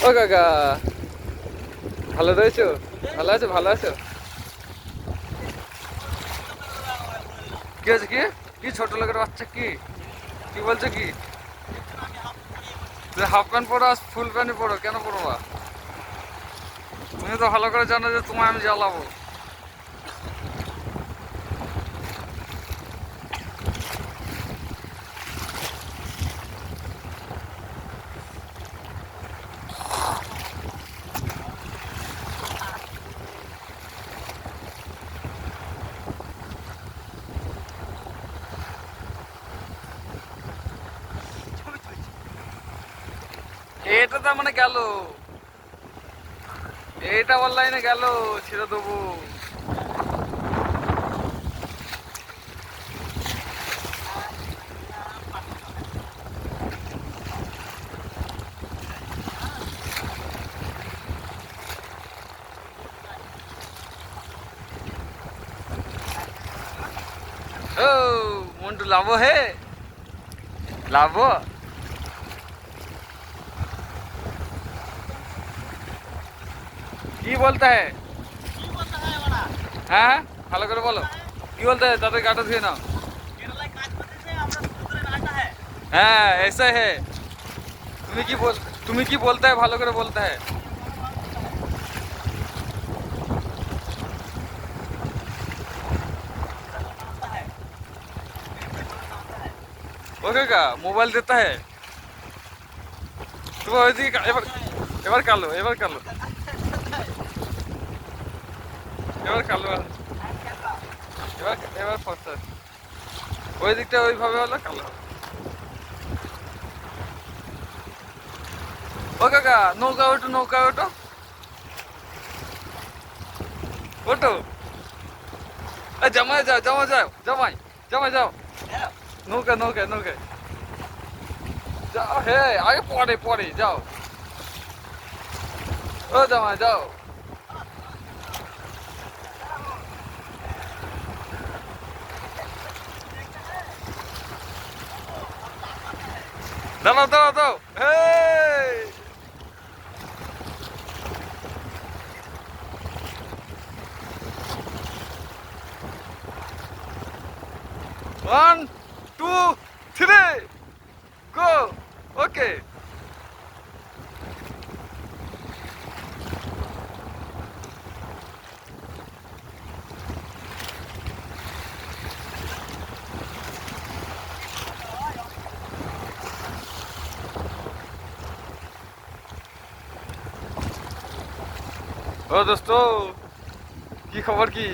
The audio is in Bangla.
ও কাকা, ভালো রয়েছো? ভালো আছো? ভালো আছো? কি হয়েছে? কি কি ছোট লোকের বাচ্চা? কি কি বলছো? কি তুমি হাফ প্যান্ট পরো আর ফুল প্যান্ট পরো? কেন পরবা? তুমি তো ভালো করে জানো যে তোমায় আমি জ্বালাবো। এটা তার মানে গেল, এইটা অনলাইনে গেল, ছেড়ে দেবো। ও মন্টু, লাভো হে, লাভো। কি বলতে হ্যাঁ? হ্যাঁ, ভালো করে বলো। কি বলতে হয়? তাদের গাটা ধুয়ে নাও। হ্যাঁ, ऐसा है। তুমি কি বল, তুমি কি বলতে হয়? ভালো করে বলতে হয়। ওকে কা মোবাইল দিতে হয়। তুমি ওইদিকে এবার, এবার কালো, এবার কালো, এবার কালো, এবার এবার ফর্সা। ওই দিকটা ওইভাবে হলো কালো। ও কাকা, নৌকা ওঠো, নৌকা ওঠো, ওঠো। জামাই যাও, জামাই যাও, জামাই, জামাই যাও। নৌকা, নৌকা, নৌকা যাও। হে আগে পরে পরে যাও। ও জামাই যাও। দাঁড়াও, দাঁড়াও, দাও। হে 1 2 3 গো। ওকে। ও দোস্ত, কি খবর? কি